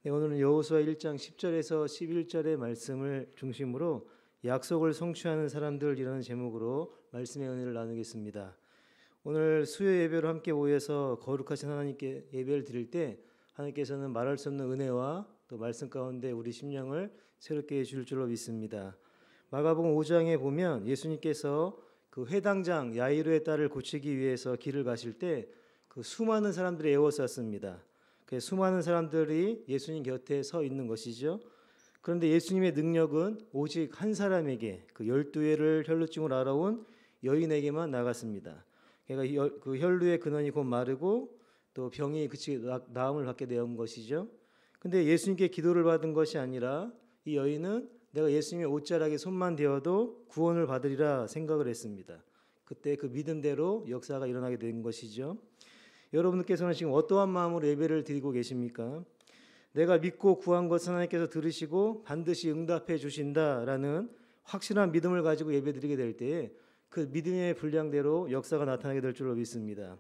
네, 오늘은 여호수아 1장 10절에서 11절의 말씀을 중심으로 약속을 성취하는 사람들이라는 제목으로 말씀의 은혜를 나누겠습니다. 오늘 수요 예배로 함께 모여서 거룩하신 하나님께 예배를 드릴 때 하나님께서는 말할 수 없는 은혜와 또 말씀 가운데 우리 심령을 새롭게 해주실 줄로 믿습니다. 마가복음 5장에 보면 예수님께서 그 회당장 야이로의 딸을 고치기 위해서 길을 가실 때 그 수많은 사람들이 에워쌌습니다. 수많은 사람들이 예수님 곁에 서 있는 것이죠. 그런데 예수님의 능력은 오직 한 사람에게, 그 12회를 혈루증을 알아온 여인에게만 나갔습니다. 그러니까 그 혈루의 근원이 곧 마르고 또 병이 그치 나음을 받게 된 것이죠. 근데 예수님께 기도를 받은 것이 아니라 이 여인은 내가 예수님의 옷자락에 손만 대어도 구원을 받으리라 생각을 했습니다. 그때 그 믿음대로 역사가 일어나게 된 것이죠. 여러분께서는 지금 어떠한 마음으로 예배를 드리고 계십니까? 내가 믿고 구한 것은 하나님께서 들으시고 반드시 응답해 주신다라는 확실한 믿음을 가지고 예배드리게 될 때에 그 믿음의 분량대로 역사가 나타나게 될 줄로 믿습니다.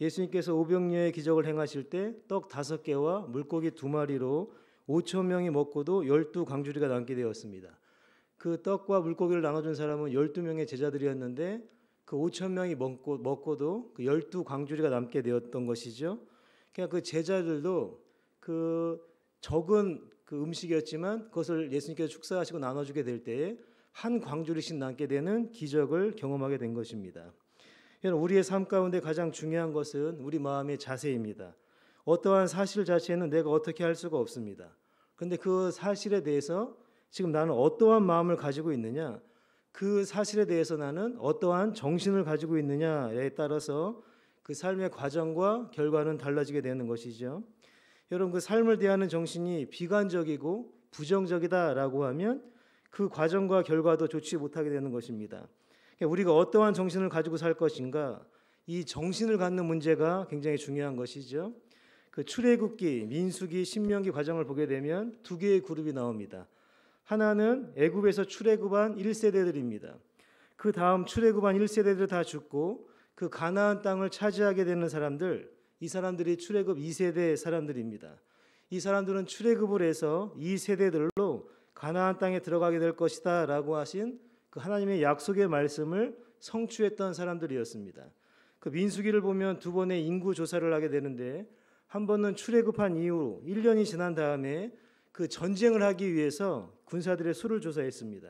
예수님께서 오병이어의 기적을 행하실 때 떡 5개와 물고기 2마리로 5천 명이 먹고도 12광주리가 남게 되었습니다. 그 떡과 물고기를 나눠준 사람은 12명의 제자들이었는데 그 5천 명이 먹고도 그 12광주리가 남게 되었던 것이죠. 그러니까 그 제자들도 그 적은 그 음식이었지만 그것을 예수님께서 축사하시고 나눠주게 될 때에 한 광주리씩 남게 되는 기적을 경험하게 된 것입니다. 우리의 삶 가운데 가장 중요한 것은 우리 마음의 자세입니다. 어떠한 사실 자체는 내가 어떻게 할 수가 없습니다. 그런데 그 사실에 대해서 지금 나는 어떠한 마음을 가지고 있느냐, 그 사실에 대해서 나는 어떠한 정신을 가지고 있느냐에 따라서 그 삶의 과정과 결과는 달라지게 되는 것이죠. 여러분, 그 삶을 대하는 정신이 비관적이고 부정적이다라고 하면 그 과정과 결과도 좋지 못하게 되는 것입니다. 우리가 어떠한 정신을 가지고 살 것인가, 이 정신을 갖는 문제가 굉장히 중요한 것이죠. 그 출애굽기, 민수기, 신명기 과정을 보게 되면 두 개의 그룹이 나옵니다. 하나는 애굽에서 출애굽한 1세대들입니다. 그 다음 출애굽한 1세대들 다 죽고 그 가나안 땅을 차지하게 되는 사람들, 이 사람들이 출애굽 2세대 사람들입니다. 이 사람들은 출애굽을 해서 2세대들로 가나안 땅에 들어가게 될 것이다 라고 하신 그 하나님의 약속의 말씀을 성취했던 사람들이었습니다. 그 민수기를 보면 두 번의 인구 조사를 하게 되는데 한 번은 출애굽한 이후 1년이 지난 다음에 그 전쟁을 하기 위해서 군사들의 수를 조사했습니다.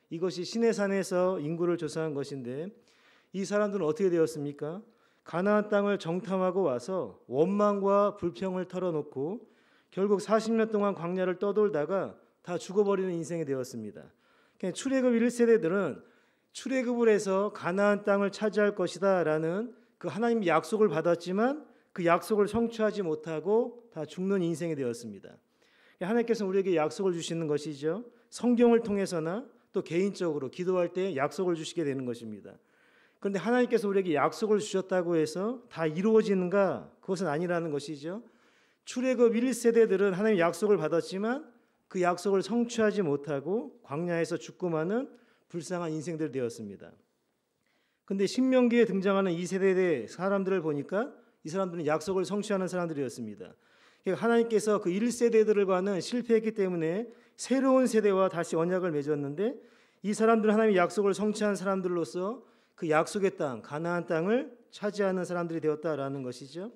이것이 시내산에서 인구를 조사한 것인데 이 사람들은 어떻게 되었습니까? 가나안 땅을 정탐하고 와서 원망과 불평을 털어놓고 결국 40년 동안 광야를 떠돌다가 다 죽어버리는 인생이 되었습니다. 출애굽 1세대들은 출애굽을 해서 가나안 땅을 차지할 것이다 라는 그 하나님의 약속을 받았지만 그 약속을 성취하지 못하고 다 죽는 인생이 되었습니다. 하나님께서 우리에게 약속을 주시는 것이죠. 성경을 통해서나 또 개인적으로 기도할 때 약속을 주시게 되는 것입니다. 그런데 하나님께서 우리에게 약속을 주셨다고 해서 다 이루어지는가? 그것은 아니라는 것이죠. 출애굽 1세대들은 하나님의 약속을 받았지만 그 약속을 성취하지 못하고 광야에서 죽고 마는 불쌍한 인생들 되었습니다. 그런데 신명기에 등장하는 2세대의 사람들을 보니까 이 사람들은 약속을 성취하는 사람들이었습니다. 하나님께서 그 1세대들과는 실패했기 때문에 새로운 세대와 다시 언약을 맺었는데 이 사람들은 하나님의 약속을 성취한 사람들로서 그 약속의 땅, 가나안 땅을 차지하는 사람들이 되었다라는 것이죠.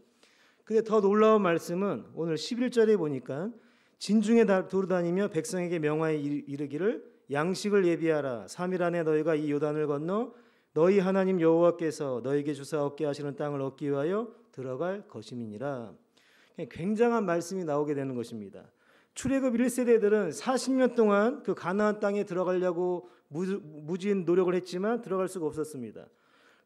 근데 더 놀라운 말씀은 오늘 11절에 보니까 진중에 도르다니며 백성에게 명하여 이르기를 양식을 예비하라. 3일 안에 너희가 이 요단을 건너 너희 하나님 여호와께서 너희에게 주사 얻게 하시는 땅을 얻기 위하여 들어갈 것임이니라. 굉장한 말씀이 나오게 되는 것입니다. 출애굽 1세대들은 40년 동안 그 가나안 땅에 들어가려고 무진 노력을 했지만 들어갈 수가 없었습니다.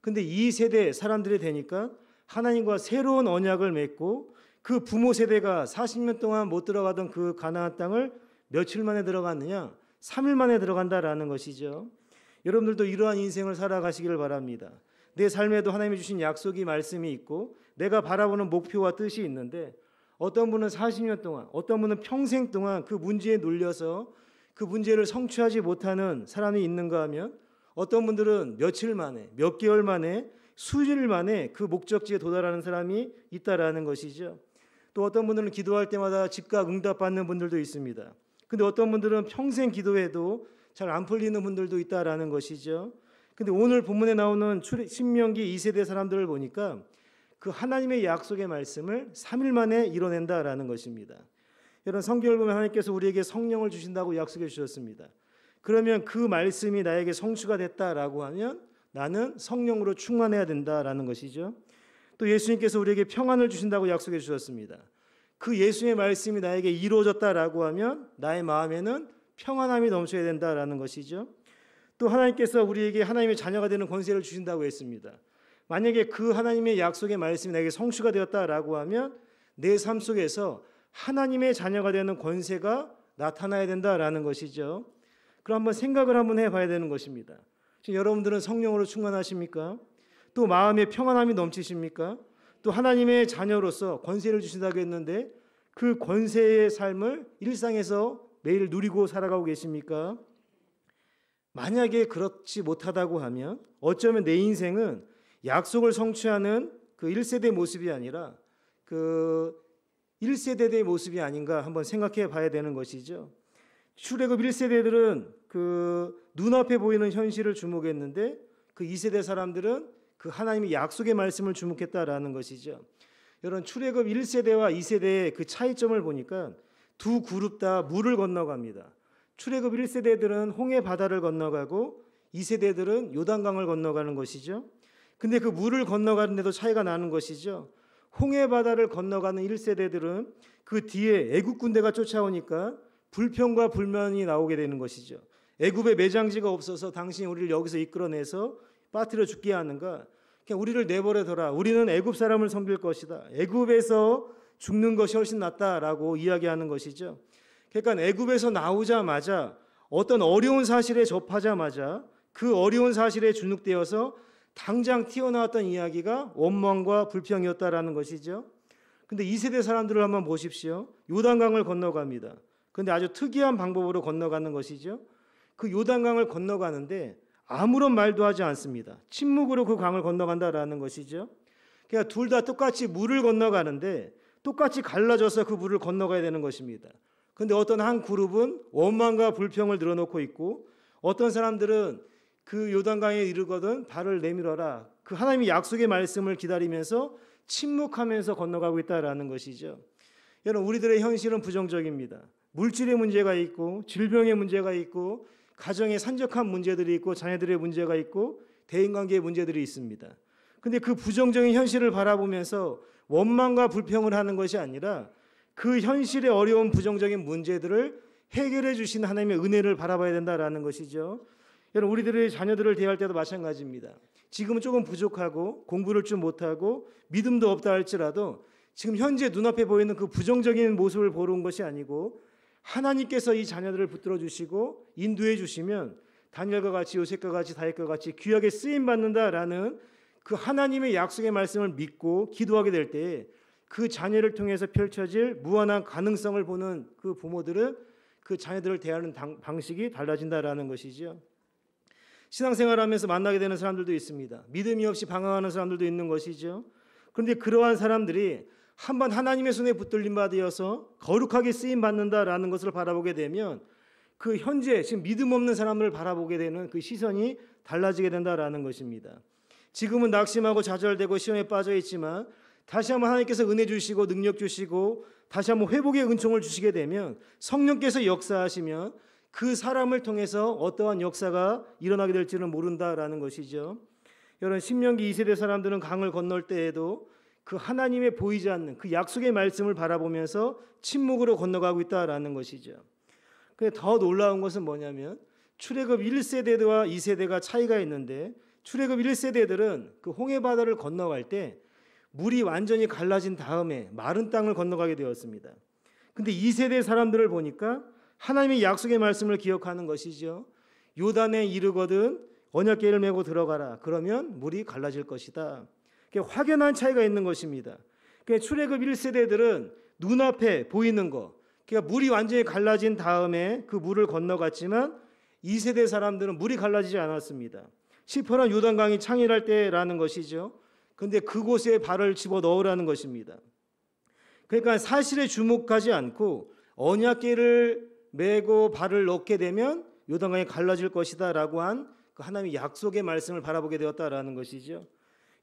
그런데 2세대 사람들이 되니까 하나님과 새로운 언약을 맺고 그 부모 세대가 40년 동안 못 들어가던 그 가나안 땅을 며칠 만에 들어갔느냐? 3일 만에 들어간다라는 것이죠. 여러분들도 이러한 인생을 살아가시기를 바랍니다. 내 삶에도 하나님이 주신 약속이 말씀이 있고 내가 바라보는 목표와 뜻이 있는데 어떤 분은 40년 동안, 어떤 분은 평생 동안 그 문제에 눌려서 그 문제를 성취하지 못하는 사람이 있는가 하면 어떤 분들은 며칠 만에, 몇 개월 만에, 수일 만에 그 목적지에 도달하는 사람이 있다라는 것이죠. 또 어떤 분들은 기도할 때마다 즉각 응답받는 분들도 있습니다. 근데 어떤 분들은 평생 기도해도 잘 안 풀리는 분들도 있다라는 것이죠. 근데 오늘 본문에 나오는 신명기 2세대 사람들을 보니까 그 하나님의 약속의 말씀을 3일 만에 이뤄낸다라는 것입니다. 여러분, 성경을 보면 하나님께서 우리에게 성령을 주신다고 약속해 주셨습니다. 그러면 그 말씀이 나에게 성취가 됐다라고 하면 나는 성령으로 충만해야 된다라는 것이죠. 또 예수님께서 우리에게 평안을 주신다고 약속해 주셨습니다. 그 예수의 말씀이 나에게 이루어졌다라고 하면 나의 마음에는 평안함이 넘쳐야 된다라는 것이죠. 또 하나님께서 우리에게 하나님의 자녀가 되는 권세를 주신다고 했습니다. 만약에 그 하나님의 약속의 말씀이 나에게 성취가 되었다라고 하면 내 삶 속에서 하나님의 자녀가 되는 권세가 나타나야 된다라는 것이죠. 그럼 한번 생각을 한번 해봐야 되는 것입니다. 지금 여러분들은 성령으로 충만하십니까? 또 마음에 평안함이 넘치십니까? 또 하나님의 자녀로서 권세를 주신다고 했는데 그 권세의 삶을 일상에서 매일 누리고 살아가고 계십니까? 만약에 그렇지 못하다고 하면 어쩌면 내 인생은 약속을 성취하는 그 1세대 모습이 아니라 그 1세대의 모습이 아닌가 한번 생각해 봐야 되는 것이죠. 출애굽 1세대들은 그 눈앞에 보이는 현실을 주목했는데 그 2세대 사람들은 그 하나님의 약속의 말씀을 주목했다라는 것이죠. 여러분, 출애굽 1세대와 2세대의 그 차이점을 보니까 두 그룹 다 물을 건너갑니다. 출애굽 1세대들은 홍해 바다를 건너가고 2세대들은 요단강을 건너가는 것이죠. 근데 그 물을 건너가는데도 차이가 나는 것이죠. 홍해 바다를 건너가는 1세대들은 그 뒤에 애굽 군대가 쫓아오니까 불평과 불만이 나오게 되는 것이죠. 애굽에 매장지가 없어서 당신이 우리를 여기서 이끌어내서 빠뜨려 죽게 하는가? 그냥 우리를 내버려둬라. 우리는 애굽 사람을 섬길 것이다. 애굽에서 죽는 것이 훨씬 낫다라고 이야기하는 것이죠. 그러니까 애굽에서 나오자마자 어떤 어려운 사실에 접하자마자 그 어려운 사실에 주눅되어서 당장 튀어나왔던 이야기가 원망과 불평이었다라는 것이죠. 근데 2세대 사람들을 한번 보십시오. 요단강을 건너갑니다. 근데 아주 특이한 방법으로 건너가는 것이죠. 그 요단강을 건너가는데 아무런 말도 하지 않습니다. 침묵으로 그 강을 건너간다라는 것이죠. 그러니까 둘 다 똑같이 물을 건너가는데 똑같이 갈라져서 그 물을 건너가야 되는 것입니다. 근데 어떤 한 그룹은 원망과 불평을 늘어놓고 있고 어떤 사람들은 그 요단강에 이르거든 발을 내밀어라. 그 하나님의 약속의 말씀을 기다리면서 침묵하면서 건너가고 있다라는 것이죠. 여러분, 우리들의 현실은 부정적입니다. 물질의 문제가 있고 질병의 문제가 있고 가정의 산적한 문제들이 있고 자녀들의 문제가 있고 대인관계의 문제들이 있습니다. 근데 그 부정적인 현실을 바라보면서 원망과 불평을 하는 것이 아니라 그 현실의 어려운 부정적인 문제들을 해결해 주신 하나님의 은혜를 바라봐야 된다라는 것이죠. 여러분, 우리들의 자녀들을 대할 때도 마찬가지입니다. 지금은 조금 부족하고 공부를 좀 못하고 믿음도 없다 할지라도 지금 현재 눈앞에 보이는 그 부정적인 모습을 보러 온 것이 아니고 하나님께서 이 자녀들을 붙들어 주시고 인도해 주시면 다니엘과 같이 요셉과 같이 다윗과 같이 귀하게 쓰임 받는다라는 그 하나님의 약속의 말씀을 믿고 기도하게 될 때 그 자녀를 통해서 펼쳐질 무한한 가능성을 보는 그 부모들은 그 자녀들을 대하는 방식이 달라진다라는 것이죠. 신앙생활하면서 만나게 되는 사람들도 있습니다. 믿음이 없이 방황하는 사람들도 있는 것이죠. 그런데 그러한 사람들이 한번 하나님의 손에 붙들림 받으어서 거룩하게 쓰임 받는다라는 것을 바라보게 되면 그 현재 지금 믿음 없는 사람을 바라보게 되는 그 시선이 달라지게 된다라는 것입니다. 지금은 낙심하고 좌절되고 시험에 빠져 있지만 다시 한번 하나님께서 은혜 주시고 능력 주시고 다시 한번 회복의 은총을 주시게 되면 성령께서 역사하시면 그 사람을 통해서 어떠한 역사가 일어나게 될지는 모른다라는 것이죠. 여러분, 신명기 2세대 사람들은 강을 건널 때에도 그 하나님의 보이지 않는 그 약속의 말씀을 바라보면서 침묵으로 건너가고 있다라는 것이죠. 근데 더 놀라운 것은 뭐냐면 출애굽 1세대와 2세대가 차이가 있는데 출애굽 1세대들은 그 홍해 바다를 건너갈 때 물이 완전히 갈라진 다음에 마른 땅을 건너가게 되었습니다. 근데 2세대 사람들을 보니까 하나님의 약속의 말씀을 기억하는 것이죠. 요단에 이르거든 언약궤를 메고 들어가라. 그러면 물이 갈라질 것이다. 확연한 차이가 있는 것입니다. 출애굽 1세대들은 눈앞에 보이는 것, 그러니까 물이 완전히 갈라진 다음에 그 물을 건너갔지만 2세대 사람들은 물이 갈라지지 않았습니다. 시퍼런 요단강이 창일할 때라는 것이죠. 그런데 그곳에 발을 집어 넣으라는 것입니다. 그러니까 사실에 주목하지 않고 언약궤를 메고 발을 넣게 되면 요단강이 갈라질 것이다라고 한 그 하나님의 약속의 말씀을 바라보게 되었다라는 것이죠.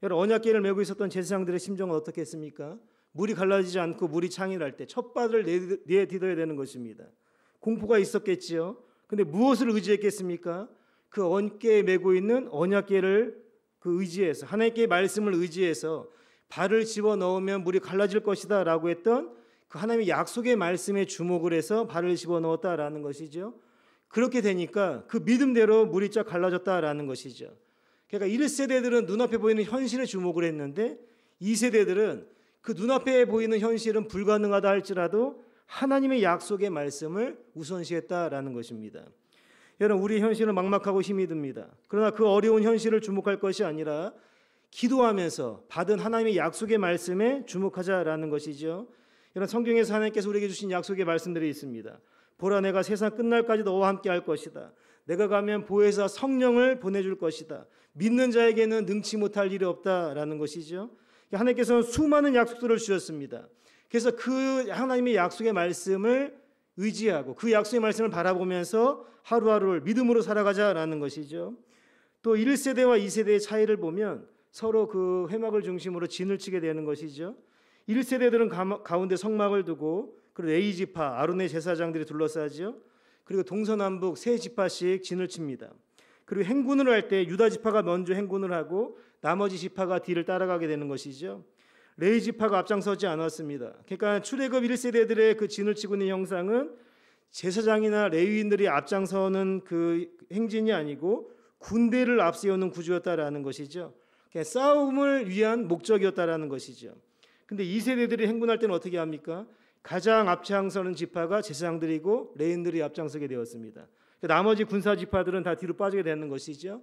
여러분, 언약궤를 메고 있었던 제사장들의 심정은 어떻겠습니까? 물이 갈라지지 않고 물이 창일할 때 첫 발을 내딛어야 되는 것입니다. 공포가 있었겠지요. 근데 무엇을 의지했겠습니까? 그 언약궤에 메고 있는 언약궤를 그 의지해서, 하나님께 말씀을 의지해서 발을 집어넣으면 물이 갈라질 것이다 라고 했던 그 하나님의 약속의 말씀에 주목을 해서 발을 집어넣었다라는 것이죠. 그렇게 되니까 그 믿음대로 물이 쫙 갈라졌다라는 것이죠. 그러니까 1세대들은 눈앞에 보이는 현실에 주목을 했는데 2세대들은 그 눈앞에 보이는 현실은 불가능하다 할지라도 하나님의 약속의 말씀을 우선시했다라는 것입니다. 여러분, 우리 현실은 막막하고 힘이 듭니다. 그러나 그 어려운 현실을 주목할 것이 아니라 기도하면서 받은 하나님의 약속의 말씀에 주목하자라는 것이죠. 여러분, 성경에서 하나님께서 우리에게 주신 약속의 말씀들이 있습니다. 보라, 내가 세상 끝날까지 너와 함께 할 것이다. 내가 가면 보혜사 성령을 보내줄 것이다. 믿는 자에게는 능치 못할 일이 없다라는 것이죠. 하나님께서는 수많은 약속들을 주셨습니다. 그래서 그 하나님의 약속의 말씀을 의지하고 그 약속의 말씀을 바라보면서 하루하루를 믿음으로 살아가자라는 것이죠. 또 1세대와 2세대의 차이를 보면 서로 그 회막을 중심으로 진을 치게 되는 것이죠. 1세대들은 가운데 성막을 두고 그리고 A지파 아론의 제사장들이 둘러싸죠. 그리고 동서남북 세 지파씩 진을 칩니다. 그리고 행군을 할 때 유다 지파가 먼저 행군을 하고 나머지 지파가 뒤를 따라가게 되는 것이죠. 레위 지파가 앞장서지 않았습니다. 그러니까 출애굽 1세대들의 그 진을 치고 있는 형상은 제사장이나 레위인들이 앞장서는 그 행진이 아니고 군대를 앞세우는 구조였다라는 것이죠. 그러니까 싸움을 위한 목적이었다라는 것이죠. 근데 2세대들이 행군할 때는 어떻게 합니까? 가장 앞장서는 지파가 제사장들이고 레위인들이 앞장서게 되었습니다. 나머지 군사 지파들은 다 뒤로 빠지게 되는 것이죠.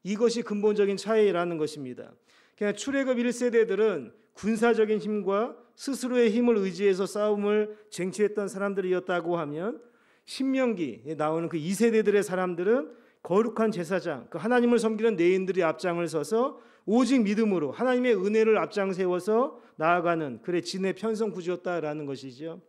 이것이 근본적인 차이라는 것입니다. 그냥 출애굽 1세대들은 군사적인 힘과 스스로의 힘을 의지해서 싸움을 쟁취했던 사람들이었다고 하면 신명기에 나오는 그 2세대들의 사람들은 거룩한 제사장, 그 하나님을 섬기는 레위인들이 앞장을 서서 오직 믿음으로 하나님의 은혜를 앞장 세워서 나아가는 그의 진의 편성 구조였다라는 것이죠.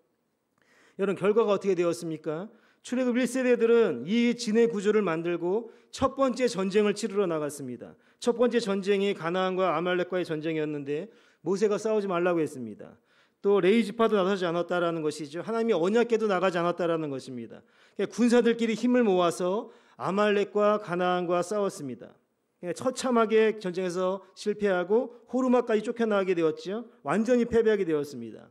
여러분, 결과가 어떻게 되었습니까? 출애굽 1세대들은 이 진의 구조를 만들고 첫 번째 전쟁을 치르러 나갔습니다. 첫 번째 전쟁이 가나안과 아말렉과의 전쟁이었는데 모세가 싸우지 말라고 했습니다. 또 레위 지파도 나서지 않았다라는 것이죠. 하나님이 언약궤도 나가지 않았다라는 것입니다. 군사들끼리 힘을 모아서 아말렉과 가나안과 싸웠습니다. 처참하게 전쟁에서 실패하고 호르마까지 쫓겨나게 되었죠. 완전히 패배하게 되었습니다.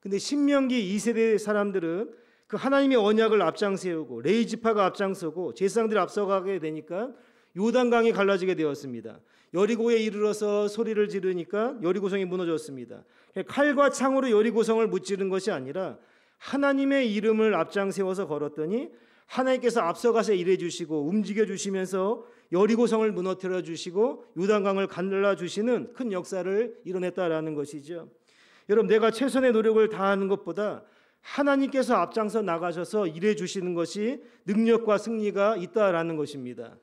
근데 신명기 2세대 사람들은 그 하나님의 언약을 앞장세우고 레위 지파가 앞장서고 제사장들이 앞서가게 되니까 요단강이 갈라지게 되었습니다. 여리고에 이르러서 소리를 지르니까 여리고성이 무너졌습니다. 칼과 창으로 여리고성을 무찌른 것이 아니라 하나님의 이름을 앞장세워서 걸었더니 하나님께서 앞서가서 일해 주시고 움직여 주시면서 여리고성을 무너뜨려 주시고 요단강을 갈라 주시는 큰 역사를 이뤄냈다라는 것이죠. 여러분, 내가 최선의 노력을 다하는 것보다 하나님께서 앞장서 나가셔서 일해 주시는 것이 능력과 승리가 있다라는 것입니다.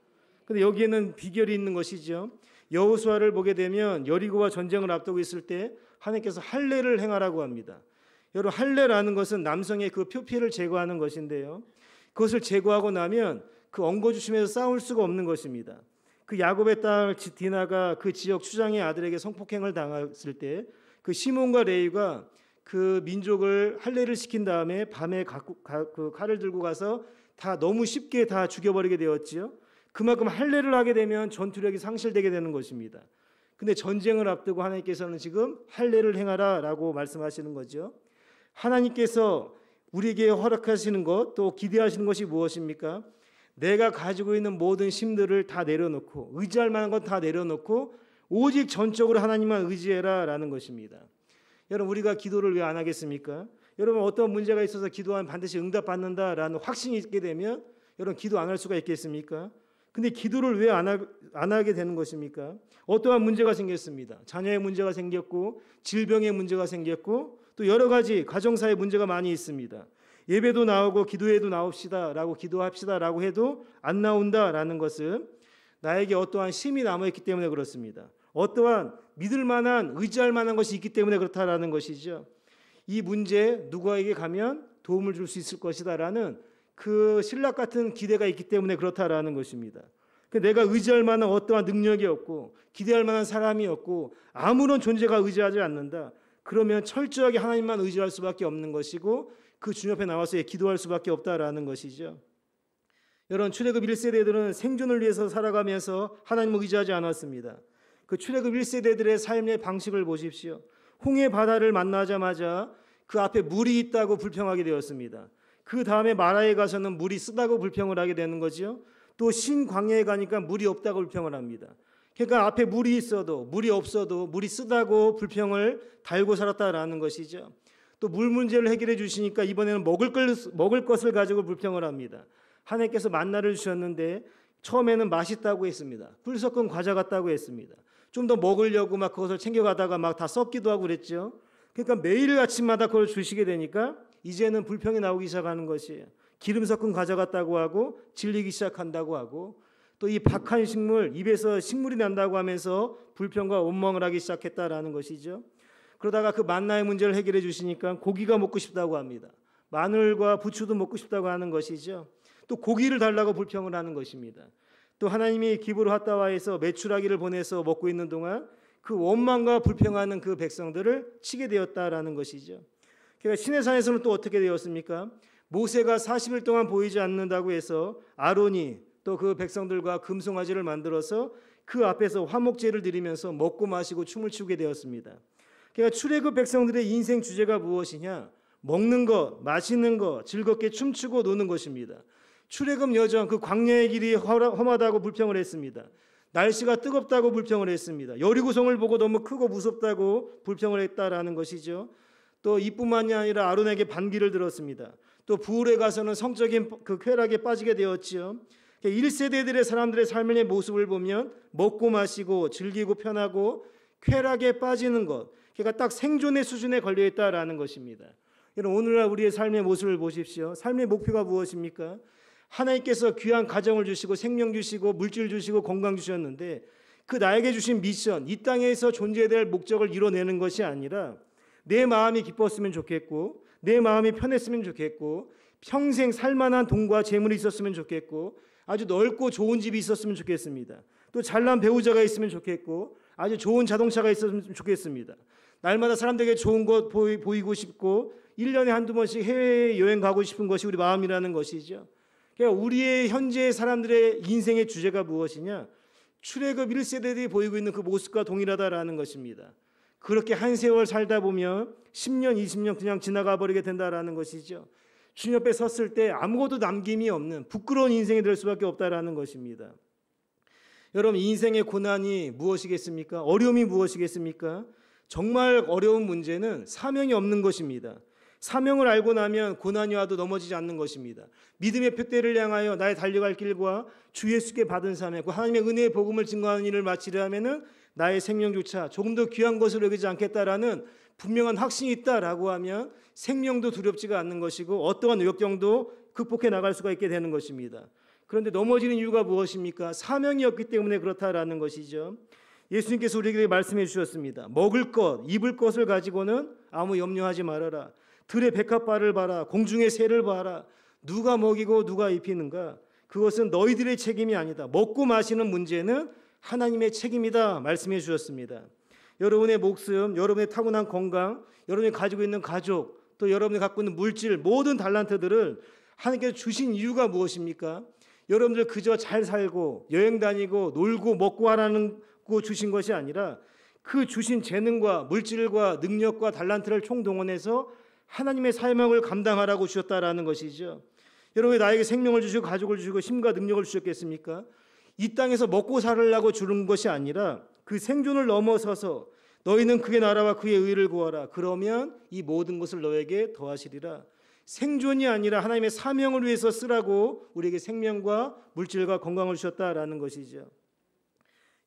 근데 여기에는 비결이 있는 것이죠. 여호수아를 보게 되면 여리고와 전쟁을 앞두고 있을 때 하나님께서 할례를 행하라고 합니다. 여러분, 할례라는 것은 남성의 그 표피를 제거하는 것인데요. 그것을 제거하고 나면 그 엉거주춤에서 싸울 수가 없는 것입니다. 그 야곱의 딸 디나가 그 지역 추장의 아들에게 성폭행을 당했을 때 그 시몬과 레위가 그 민족을 할례를 시킨 다음에 밤에 그 칼을 들고 가서 다 너무 쉽게 다 죽여버리게 되었지요. 그만큼 할례를 하게 되면 전투력이 상실되게 되는 것입니다. 근데 전쟁을 앞두고 하나님께서는 지금 할례를 행하라라고 말씀하시는 거죠. 하나님께서 우리에게 허락하시는 것, 또 기대하시는 것이 무엇입니까? 내가 가지고 있는 모든 힘들을 다 내려놓고 의지할 만한 것 다 내려놓고 오직 전적으로 하나님만 의지해라라는 것입니다. 여러분, 우리가 기도를 왜 안 하겠습니까? 여러분, 어떤 문제가 있어서 기도하면 반드시 응답받는다라는 확신이 있게 되면 여러분, 기도 안 할 수가 있겠습니까? 근데 기도를 왜 안 하게 되는 것입니까? 어떠한 문제가 생겼습니다. 자녀의 문제가 생겼고 질병의 문제가 생겼고 또 여러 가지 가정사의 문제가 많이 있습니다. 예배도 나오고 기도회도 나옵시다라고 기도합시다라고 해도 안 나온다라는 것은 나에게 어떠한 힘이 남아있기 때문에 그렇습니다. 어떠한 믿을 만한 의지할 만한 것이 있기 때문에 그렇다라는 것이죠. 이 문제에 누구에게 가면 도움을 줄 수 있을 것이다라는 그 신락 같은 기대가 있기 때문에 그렇다라는 것입니다. 내가 의지할 만한 어떠한 능력이 없고 기대할 만한 사람이 없고 아무런 존재가 의지하지 않는다. 그러면 철저하게 하나님만 의지할 수밖에 없는 것이고 그 주님 앞에 나와서 기도할 수밖에 없다라는 것이죠. 여러분, 출애굽 1세대들은 생존을 위해서 살아가면서 하나님을 의지하지 않았습니다. 그 출애굽 1세대들의 삶의 방식을 보십시오. 홍해 바다를 만나자마자 그 앞에 물이 있다고 불평하게 되었습니다. 그 다음에 마라에 가서는 물이 쓰다고 불평을 하게 되는 거죠. 또 신광야에 가니까 물이 없다고 불평을 합니다. 그러니까 앞에 물이 있어도 물이 없어도 물이 쓰다고 불평을 달고 살았다라는 것이죠. 또 물 문제를 해결해 주시니까 이번에는 먹을 것을 가지고 불평을 합니다. 하나님께서 만나를 주셨는데 처음에는 맛있다고 했습니다. 꿀 섞은 과자 같다고 했습니다. 좀 더 먹으려고 막 그것을 챙겨가다가 막 다 썩기도 하고 그랬죠. 그러니까 매일 아침마다 그걸 주시게 되니까 이제는 불평이 나오기 시작하는 것이에요. 기름 섞은 과자 같다고 하고 질리기 시작한다고 하고 또 이 박한 식물, 입에서 식물이 난다고 하면서 불평과 원망을 하기 시작했다라는 것이죠. 그러다가 그 만나의 문제를 해결해 주시니까 고기가 먹고 싶다고 합니다. 마늘과 부추도 먹고 싶다고 하는 것이죠. 또 고기를 달라고 불평을 하는 것입니다. 또 하나님이 기브로 핫다와에서 메추라기를 보내서 먹고 있는 동안 그 원망과 불평하는 그 백성들을 치게 되었다라는 것이죠. 그러니까 시내산에서는 또 어떻게 되었습니까? 모세가 40일 동안 보이지 않는다고 해서 아론이 또 그 백성들과 금송아지를 만들어서 그 앞에서 화목제를 드리면서 먹고 마시고 춤을 추게 되었습니다. 그러니까 출애굽 백성들의 인생 주제가 무엇이냐? 먹는 것, 마시는 것, 즐겁게 춤추고 노는 것입니다. 출애굽 여정, 그 광야의 길이 험하다고 불평을 했습니다. 날씨가 뜨겁다고 불평을 했습니다. 여리고성을 보고 너무 크고 무섭다고 불평을 했다라는 것이죠. 또 이뿐만이 아니라 아론에게 반기를 들었습니다. 또 부울에 가서는 성적인 그 쾌락에 빠지게 되었지요. 1세대들의 사람들의 삶의 모습을 보면 먹고 마시고 즐기고 편하고 쾌락에 빠지는 것, 그러니까 딱 생존의 수준에 걸려있다라는 것입니다. 여러분, 오늘날 우리의 삶의 모습을 보십시오. 삶의 목표가 무엇입니까? 하나님께서 귀한 가정을 주시고 생명 주시고 물질 주시고 건강 주셨는데 그 나에게 주신 미션, 이 땅에서 존재해야 될 목적을 이뤄내는 것이 아니라 내 마음이 기뻤으면 좋겠고 내 마음이 편했으면 좋겠고 평생 살만한 돈과 재물이 있었으면 좋겠고 아주 넓고 좋은 집이 있었으면 좋겠습니다. 또 잘난 배우자가 있으면 좋겠고 아주 좋은 자동차가 있었으면 좋겠습니다. 날마다 사람들에게 좋은 것 보이고 싶고 1년에 한두 번씩 해외여행 가고 싶은 것이 우리 마음이라는 것이죠. 그러니까 우리의 현재 사람들의 인생의 주제가 무엇이냐? 출애굽 1세대들이 보이고 있는 그 모습과 동일하다라는 것입니다. 그렇게 한 세월 살다 보면 10년, 20년 그냥 지나가 버리게 된다라는 것이죠. 주님 옆에 섰을 때 아무것도 남김이 없는 부끄러운 인생이 될 수밖에 없다라는 것입니다. 여러분, 인생의 고난이 무엇이겠습니까? 어려움이 무엇이겠습니까? 정말 어려운 문제는 사명이 없는 것입니다. 사명을 알고 나면 고난이 와도 넘어지지 않는 것입니다. 믿음의 표대를 향하여 나의 달려갈 길과 주 예수께 받은 사명, 그 하나님의 은혜의 복음을 증거하는 일을 마치려 하면은 나의 생명조차 조금 더 귀한 것으로 여기지 않겠다라는 분명한 확신이 있다라고 하면 생명도 두렵지가 않는 것이고 어떠한 역경도 극복해 나갈 수가 있게 되는 것입니다. 그런데 넘어지는 이유가 무엇입니까? 사명이 없기 때문에 그렇다라는 것이죠. 예수님께서 우리에게 말씀해 주셨습니다. 먹을 것, 입을 것을 가지고는 아무 염려하지 말아라. 들의 백합발을 봐라. 공중의 새를 봐라. 누가 먹이고 누가 입히는가? 그것은 너희들의 책임이 아니다. 먹고 마시는 문제는 하나님의 책임이다 말씀해 주셨습니다. 여러분의 목숨, 여러분의 타고난 건강, 여러분이 가지고 있는 가족, 또 여러분이 갖고 있는 물질, 모든 달란트들을 하나님께서 주신 이유가 무엇입니까? 여러분들 그저 잘 살고 여행 다니고 놀고 먹고 하라는 거 주신 것이 아니라 그 주신 재능과 물질과 능력과 달란트를 총동원해서 하나님의 사명을 감당하라고 주셨다라는 것이죠. 여러분이 나에게 생명을 주시고 가족을 주시고 힘과 능력을 주셨겠습니까? 이 땅에서 먹고 살으려고 주는 것이 아니라 그 생존을 넘어서서 너희는 그의 나라와 그의 의를 구하라. 그러면 이 모든 것을 너에게 더하시리라. 생존이 아니라 하나님의 사명을 위해서 쓰라고 우리에게 생명과 물질과 건강을 주셨다라는 것이죠.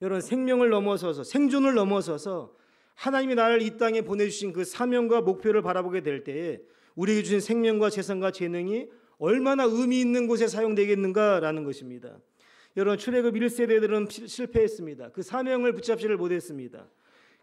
여러분, 생명을 넘어서서 생존을 넘어서서 하나님이 나를 이 땅에 보내주신 그 사명과 목표를 바라보게 될 때에 우리에게 주신 생명과 재산과 재능이 얼마나 의미 있는 곳에 사용되겠는가라는 것입니다. 여러분, 출애굽 1세대들은 실패했습니다. 그 사명을 붙잡지를 못했습니다.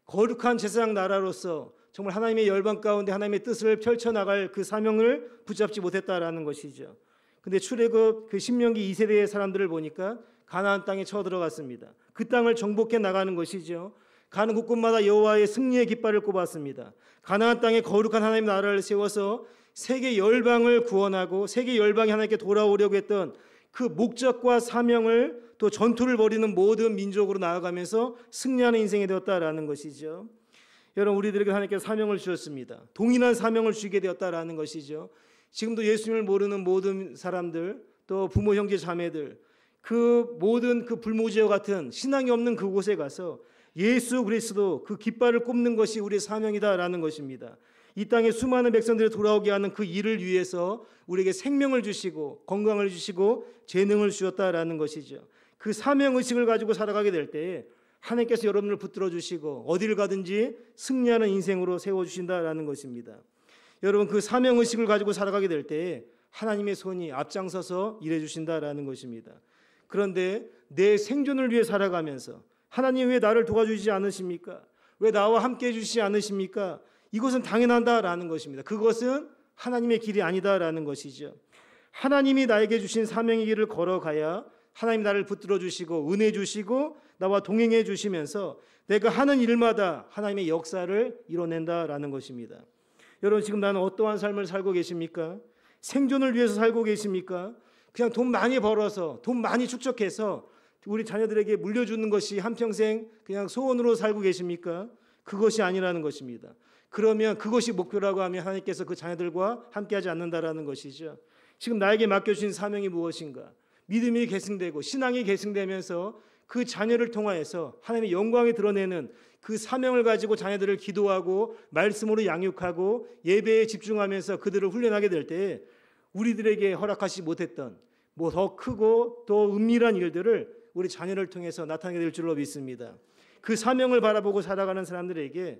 거룩한 제사장 나라로서 정말 하나님의 열방 가운데 하나님의 뜻을 펼쳐나갈 그 사명을 붙잡지 못했다라는 것이죠. 근데 출애굽 그 신명기 2세대의 사람들을 보니까 가나안 땅에 쳐들어갔습니다. 그 땅을 정복해 나가는 것이죠. 가는 곳곳마다 여호와의 승리의 깃발을 꼽았습니다. 가나안 땅에 거룩한 하나님의 나라를 세워서 세계 열방을 구원하고 세계 열방이 하나님께 돌아오려고 했던 그 목적과 사명을 또 전투를 벌이는 모든 민족으로 나아가면서 승리하는 인생이 되었다라는 것이죠. 여러분, 우리들에게 하나님께서 사명을 주셨습니다. 동일한 사명을 주게 되었다라는 것이죠. 지금도 예수님을 모르는 모든 사람들, 또 부모, 형제, 자매들, 그 모든 그 불모지와 같은 신앙이 없는 그곳에 가서 예수 그리스도 그 깃발을 꼽는 것이 우리의 사명이다라는 것입니다. 이 땅에 수많은 백성들이 돌아오게 하는 그 일을 위해서 우리에게 생명을 주시고 건강을 주시고 재능을 주셨다라는 것이죠. 그 사명의식을 가지고 살아가게 될 때에 하나님께서 여러분을 붙들어 주시고 어디를 가든지 승리하는 인생으로 세워주신다라는 것입니다. 여러분, 그 사명의식을 가지고 살아가게 될 때에 하나님의 손이 앞장서서 일해 주신다라는 것입니다. 그런데 내 생존을 위해 살아가면서 하나님 왜 나를 도와주지 않으십니까? 왜 나와 함께 해주시지 않으십니까? 이것은 당연하다라는 것입니다. 그것은 하나님의 길이 아니다라는 것이죠. 하나님이 나에게 주신 사명의 길을 걸어가야 하나님 나를 붙들어 주시고 은혜 주시고 나와 동행해 주시면서 내가 하는 일마다 하나님의 역사를 이뤄낸다라는 것입니다. 여러분, 지금 나는 어떠한 삶을 살고 계십니까? 생존을 위해서 살고 계십니까? 그냥 돈 많이 벌어서 돈 많이 축적해서 우리 자녀들에게 물려주는 것이 한평생 그냥 소원으로 살고 계십니까? 그것이 아니라는 것입니다. 그러면 그것이 목표라고 하면 하나님께서 그 자녀들과 함께하지 않는다라는 것이죠. 지금 나에게 맡겨주신 사명이 무엇인가? 믿음이 계승되고 신앙이 계승되면서 그 자녀를 통하여서 하나님의 영광이 드러내는 그 사명을 가지고 자녀들을 기도하고 말씀으로 양육하고 예배에 집중하면서 그들을 훈련하게 될 때 우리들에게 허락하지 못했던 뭐 더 크고 더 은밀한 일들을 우리 자녀를 통해서 나타나게 될 줄로 믿습니다. 그 사명을 바라보고 살아가는 사람들에게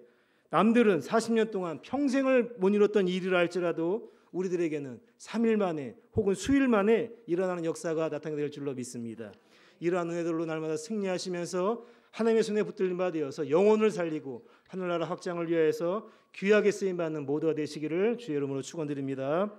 남들은 40년 동안 평생을 못 이뤘던 일이라 할지라도 우리들에게는 3일 만에 혹은 수일 만에 일어나는 역사가 나타나게 될 줄로 믿습니다. 이러한 은혜들로 날마다 승리하시면서 하나님의 손에 붙들린 바 되어서 영혼을 살리고 하늘나라 확장을 위하여서 귀하게 쓰임받는 모두가 되시기를 주의 이름으로 축원드립니다.